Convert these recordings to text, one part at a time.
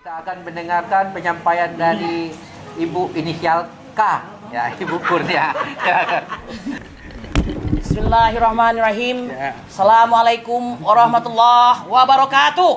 Kita akan mendengarkan penyampaian dari Ibu inisial K, ya, Ibu Kurnia. Bismillahirrahmanirrahim. Assalamualaikum warahmatullahi wabarakatuh.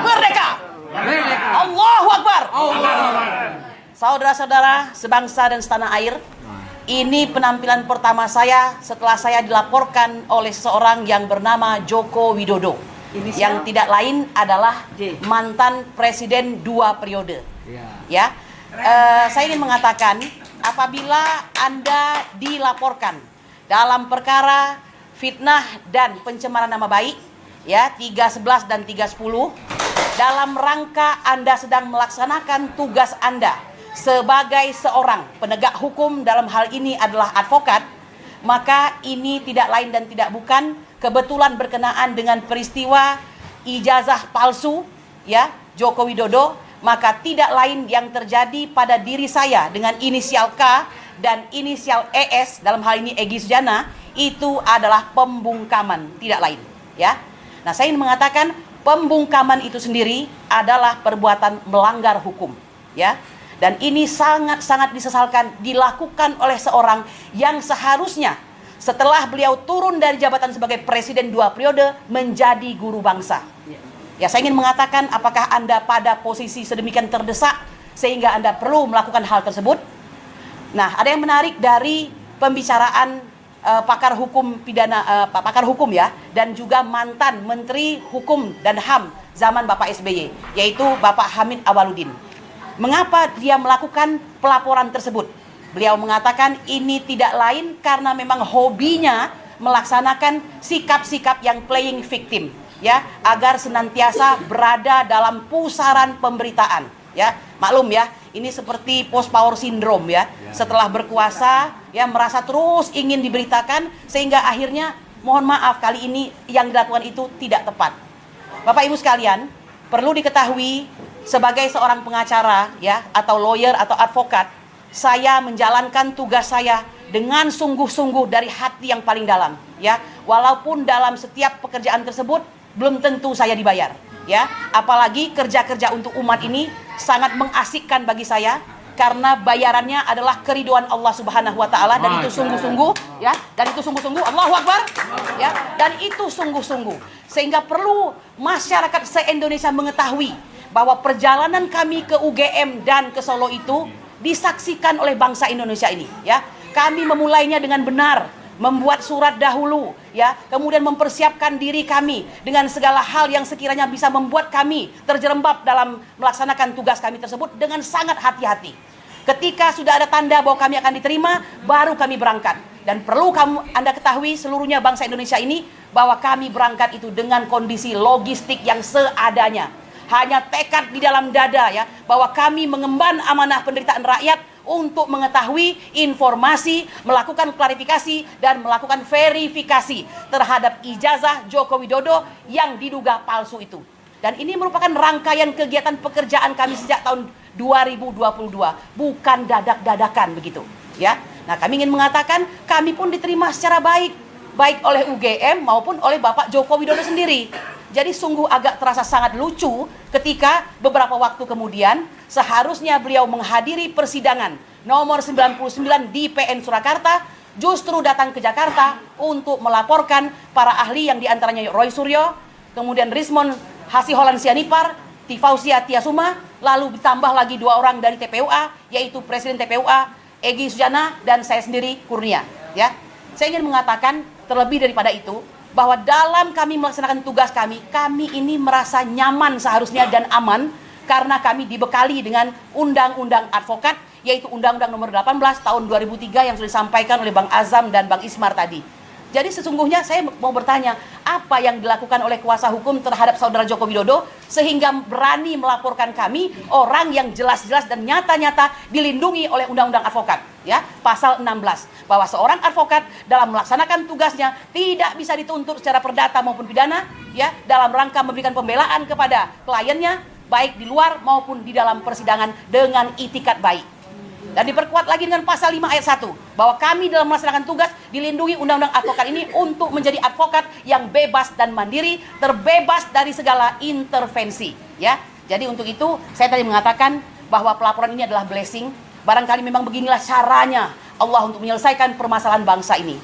Merdeka! Merdeka! Allahu Akbar! Saudara-saudara sebangsa dan setanah air, ini penampilan pertama saya setelah saya dilaporkan oleh seseorang yang bernama Joko Widodo. Yang tidak lain adalah mantan presiden 2 periode. Ya, saya ingin mengatakan, apabila Anda dilaporkan dalam perkara fitnah dan pencemaran nama baik, ya 311 dan 310, dalam rangka Anda sedang melaksanakan tugas Anda sebagai seorang penegak hukum, dalam hal ini adalah advokat, maka ini tidak lain dan tidak bukan kebetulan berkenaan dengan peristiwa ijazah palsu, ya, Joko Widodo, maka tidak lain yang terjadi pada diri saya dengan inisial K dan inisial ES, dalam hal ini Egy Sujana, itu adalah pembungkaman, tidak lain, ya. Nah, saya ingin mengatakan pembungkaman itu sendiri adalah perbuatan melanggar hukum, ya. Dan ini sangat-sangat disesalkan dilakukan oleh seorang yang seharusnya setelah beliau turun dari jabatan sebagai presiden 2 periode menjadi guru bangsa. Ya, saya ingin mengatakan, apakah Anda pada posisi sedemikian terdesak sehingga Anda perlu melakukan hal tersebut? Nah, ada yang menarik dari pembicaraan pakar hukum pidana, pakar hukum, ya, dan juga mantan Menteri Hukum dan HAM zaman Bapak SBY, yaitu Bapak Hamid Awaludin. Mengapa dia melakukan pelaporan tersebut? Beliau mengatakan ini tidak lain karena memang hobinya melaksanakan sikap-sikap yang playing victim, ya, agar senantiasa berada dalam pusaran pemberitaan, ya. Maklum, ya, ini seperti post power syndrome, ya. Setelah berkuasa, ya, merasa terus ingin diberitakan sehingga akhirnya mohon maaf kali ini yang dilakukan itu tidak tepat. Bapak Ibu sekalian, perlu diketahui sebagai seorang pengacara, ya, atau lawyer atau advokat, saya menjalankan tugas saya dengan sungguh-sungguh dari hati yang paling dalam, ya. Walaupun dalam setiap pekerjaan tersebut belum tentu saya dibayar, ya. Apalagi kerja-kerja untuk umat ini sangat mengasikkan bagi saya karena bayarannya adalah keriduan Allah Subhanahu wa taala, dan itu sungguh-sungguh, ya. Dan itu sungguh-sungguh, Allahu Akbar, ya. Dan itu sungguh-sungguh. Sehingga perlu masyarakat se-Indonesia mengetahui bahwa perjalanan kami ke UGM dan ke Solo itu disaksikan oleh bangsa Indonesia ini, ya. Kami memulainya dengan benar, membuat surat dahulu, ya, kemudian mempersiapkan diri kami dengan segala hal yang sekiranya bisa membuat kami terjerembab dalam melaksanakan tugas kami tersebut dengan sangat hati-hati. Ketika sudah ada tanda bahwa kami akan diterima, baru kami berangkat. Dan perlu Anda ketahui seluruhnya bangsa Indonesia ini bahwa kami berangkat itu dengan kondisi logistik yang seadanya. Hanya tekad di dalam dada, ya, bahwa kami mengemban amanah penderitaan rakyat untuk mengetahui informasi, melakukan klarifikasi dan melakukan verifikasi terhadap ijazah Joko Widodo yang diduga palsu itu. Dan ini merupakan rangkaian kegiatan pekerjaan kami sejak tahun 2022, bukan dadak-dadakan begitu, ya. Nah, kami ingin mengatakan kami pun diterima secara baik oleh UGM maupun oleh Bapak Joko Widodo sendiri. Jadi sungguh agak terasa sangat lucu ketika beberapa waktu kemudian seharusnya beliau menghadiri persidangan nomor 99 di PN Surakarta, justru datang ke Jakarta untuk melaporkan para ahli yang diantaranya Roy Suryo, kemudian Rismon Hasiholan Sianipar, Tifausia Tiasuma, lalu ditambah lagi 2 orang dari TPUA, yaitu Presiden TPUA Egy Sujana dan saya sendiri Kurnia, ya. Saya ingin mengatakan terlebih daripada itu, bahwa dalam kami melaksanakan tugas kami ini merasa nyaman seharusnya dan aman karena kami dibekali dengan undang-undang advokat, yaitu Undang-Undang Nomor 18 tahun 2003 yang sudah disampaikan oleh Bang Azam dan Bang Ismar tadi. Jadi sesungguhnya saya mau bertanya, apa yang dilakukan oleh kuasa hukum terhadap saudara Joko Widodo sehingga berani melaporkan kami, orang yang jelas-jelas dan nyata-nyata dilindungi oleh Undang-Undang Advokat, ya, pasal 16, bahwa seorang advokat dalam melaksanakan tugasnya tidak bisa dituntut secara perdata maupun pidana, ya, dalam rangka memberikan pembelaan kepada kliennya baik di luar maupun di dalam persidangan dengan itikat baik. Dan diperkuat lagi dengan pasal 5 ayat 1 bahwa kami dalam melaksanakan tugas dilindungi undang-undang advokat ini untuk menjadi advokat yang bebas dan mandiri, terbebas dari segala intervensi, ya. Jadi untuk itu saya tadi mengatakan bahwa pelaporan ini adalah blessing. Barangkali memang beginilah caranya Allah untuk menyelesaikan permasalahan bangsa ini.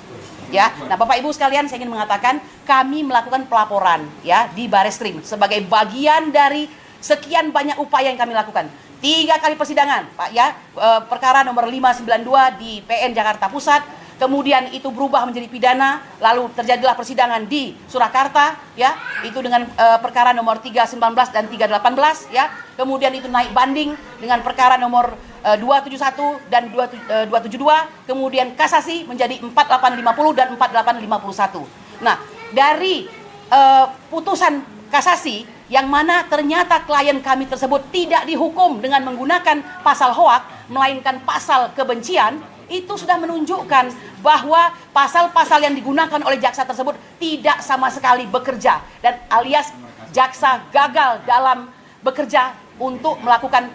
Ya, nah Bapak Ibu sekalian, saya ingin mengatakan kami melakukan pelaporan ya di Bareskrim sebagai bagian dari sekian banyak upaya yang kami lakukan. 3 kali persidangan, Pak ya, perkara nomor 592 di PN Jakarta Pusat, kemudian itu berubah menjadi pidana, lalu terjadilah persidangan di Surakarta, ya, itu dengan perkara nomor 319 dan 318, ya, kemudian itu naik banding dengan perkara nomor 271 dan 272, kemudian kasasi menjadi 4850 dan 4851. Nah, dari putusan kasasi yang mana ternyata klien kami tersebut tidak dihukum dengan menggunakan pasal hoak, melainkan pasal kebencian, itu sudah menunjukkan bahwa pasal-pasal yang digunakan oleh jaksa tersebut tidak sama sekali bekerja, dan alias jaksa gagal dalam bekerja untuk melakukan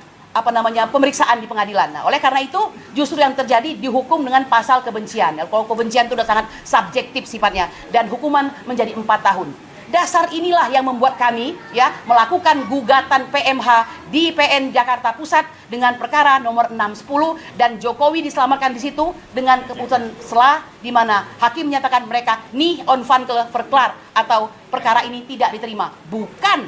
pemeriksaan di pengadilan. Nah, oleh karena itu justru yang terjadi dihukum dengan pasal kebencian. Kalau kebencian itu sudah sangat subjektif sifatnya, dan hukuman menjadi 4 tahun. Dasar inilah yang membuat kami ya melakukan gugatan PMH di PN Jakarta Pusat dengan perkara nomor 610, dan Jokowi diselamatkan di situ dengan keputusan sela di mana hakim menyatakan mereka nih on van verklaar, atau perkara ini tidak diterima. Bukan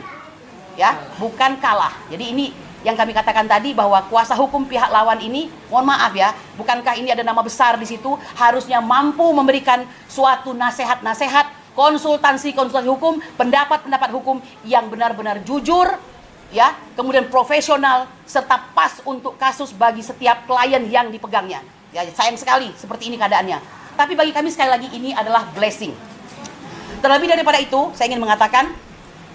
kalah. Jadi ini yang kami katakan tadi, bahwa kuasa hukum pihak lawan ini, mohon maaf ya, bukankah ini ada nama besar di situ, harusnya mampu memberikan suatu nasihat-nasihat, konsultasi hukum, pendapat hukum yang benar-benar jujur, ya, kemudian profesional serta pas untuk kasus bagi setiap klien yang dipegangnya. Ya, sayang sekali seperti ini keadaannya. Tapi bagi kami sekali lagi ini adalah blessing. Terlebih daripada itu, saya ingin mengatakan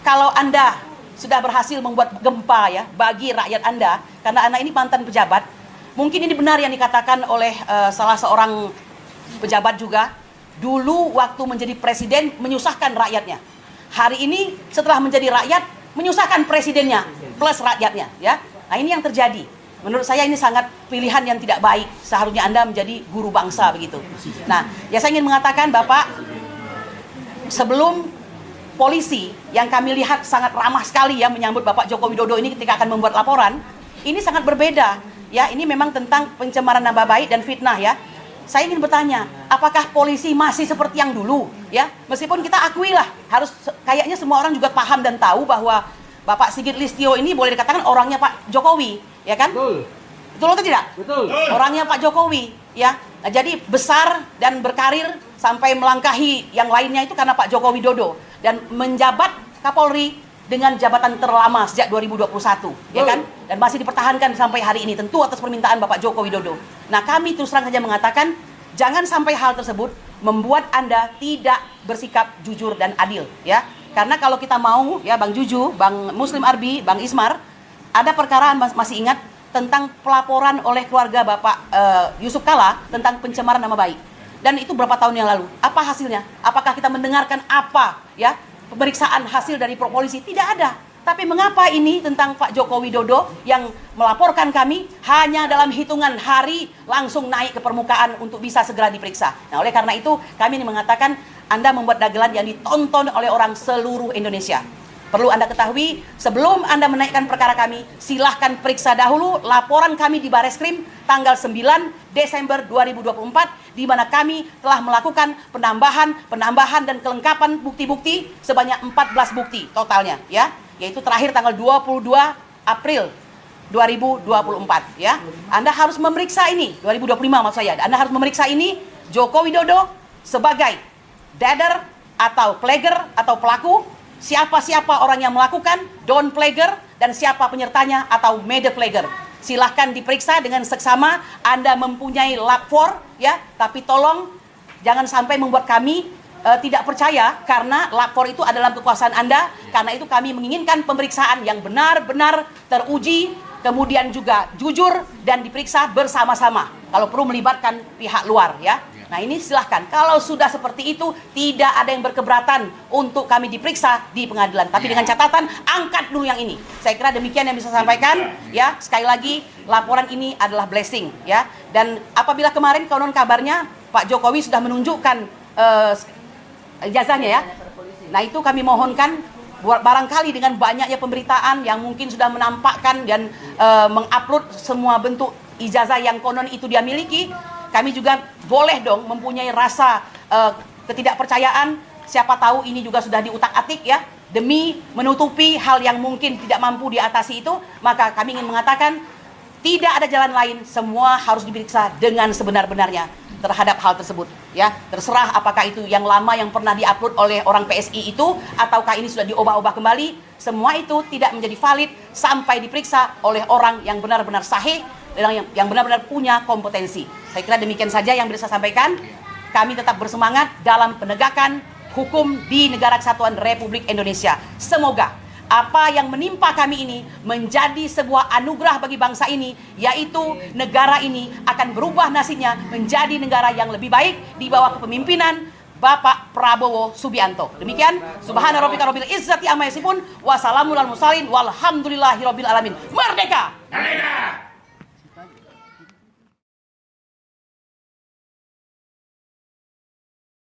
kalau Anda sudah berhasil membuat gempa ya bagi rakyat Anda, karena Anda ini mantan pejabat, mungkin ini benar yang dikatakan oleh salah seorang pejabat juga. Dulu waktu menjadi presiden menyusahkan rakyatnya. Hari ini setelah menjadi rakyat menyusahkan presidennya plus rakyatnya, ya. Nah, ini yang terjadi. Menurut saya ini sangat pilihan yang tidak baik. Seharusnya Anda menjadi guru bangsa begitu. Nah, ya saya ingin mengatakan Bapak, sebelum polisi yang kami lihat sangat ramah sekali ya menyambut Bapak Joko Widodo ini ketika akan membuat laporan, ini sangat berbeda. Ya, ini memang tentang pencemaran nama baik dan fitnah ya. Saya ingin bertanya, apakah polisi masih seperti yang dulu? Ya, meskipun kita akuilah, harus kayaknya semua orang juga paham dan tahu bahwa Bapak Sigit Listio ini boleh dikatakan orangnya Pak Jokowi, ya kan? Betul. Betul atau tidak? Betul. Orangnya Pak Jokowi, ya. Nah, jadi besar dan berkarir sampai melangkahi yang lainnya itu karena Pak Joko Widodo, dan menjabat Kapolri dengan jabatan terlama sejak 2021, ya kan? Dan masih dipertahankan sampai hari ini, tentu atas permintaan Bapak Joko Widodo. Nah, kami terus terang saja mengatakan, jangan sampai hal tersebut membuat Anda tidak bersikap jujur dan adil, ya. Karena kalau kita mau, ya Bang Juju, Bang Muslim Arbi, Bang Ismar, ada perkara masih ingat tentang pelaporan oleh keluarga Bapak Yusuf Kalla tentang pencemaran nama baik. Dan itu berapa tahun yang lalu? Apa hasilnya? Apakah kita mendengarkan apa, ya? Pemeriksaan hasil dari polisi? Tidak ada. Tapi mengapa ini tentang Pak Joko Widodo yang melaporkan kami hanya dalam hitungan hari langsung naik ke permukaan untuk bisa segera diperiksa? Nah, oleh karena itu kami ini mengatakan Anda membuat dagelan yang ditonton oleh orang seluruh Indonesia. Perlu Anda ketahui, sebelum Anda menaikkan perkara kami, silahkan periksa dahulu laporan kami di Bareskrim tanggal 9 Desember 2024, di mana kami telah melakukan penambahan dan kelengkapan bukti-bukti sebanyak 14 bukti totalnya, ya, yaitu terakhir tanggal 22 April 2024, ya. Anda harus memeriksa ini, 2025 maksud saya, Anda harus memeriksa ini Joko Widodo sebagai dader atau plager atau pelaku, siapa-siapa orang yang melakukan, don plager, dan siapa penyertanya atau mede plager. Silahkan diperiksa dengan seksama. Anda mempunyai lapor, ya, tapi tolong jangan sampai membuat kami tidak percaya, karena lapor itu adalah kekuasaan Anda. Karena itu kami menginginkan pemeriksaan yang benar-benar teruji, kemudian juga jujur dan diperiksa bersama-sama. Kalau perlu melibatkan pihak luar, ya. Nah, ini silahkan. Kalau sudah seperti itu, tidak ada yang berkeberatan untuk kami diperiksa di pengadilan. Tapi dengan catatan, angkat dulu yang ini. Saya kira demikian yang bisa saya sampaikan. Ya, sekali lagi, laporan ini adalah blessing. Ya, dan apabila kemarin konon kabarnya Pak Jokowi sudah menunjukkan ijazahnya, ya. Nah, itu kami mohonkan barangkali dengan banyaknya pemberitaan yang mungkin sudah menampakkan dan mengupload semua bentuk ijazah yang konon itu dia miliki, kami juga boleh dong mempunyai rasa ketidakpercayaan. Siapa tahu ini juga sudah diutak-atik ya, demi menutupi hal yang mungkin tidak mampu diatasi itu. Maka kami ingin mengatakan tidak ada jalan lain, semua harus diperiksa dengan sebenar-benarnya terhadap hal tersebut ya. Terserah apakah itu yang lama yang pernah diupload oleh orang PSI itu ataukah ini sudah diubah-ubah kembali, semua itu tidak menjadi valid sampai diperiksa oleh orang yang benar-benar sahih dan yang benar-benar punya kompetensi. Saya kira demikian saja yang bisa saya sampaikan. Kami tetap bersemangat dalam penegakan hukum di Negara Kesatuan Republik Indonesia. Semoga apa yang menimpa kami ini menjadi sebuah anugerah bagi bangsa ini, yaitu negara ini akan berubah nasibnya menjadi negara yang lebih baik di bawah kepemimpinan Bapak Prabowo Subianto. Demikian, subhana rabbika rabbil izzati amma yasifun, wa salamun alal mursalin, walhamdulillahi rabbil alamin. Merdeka!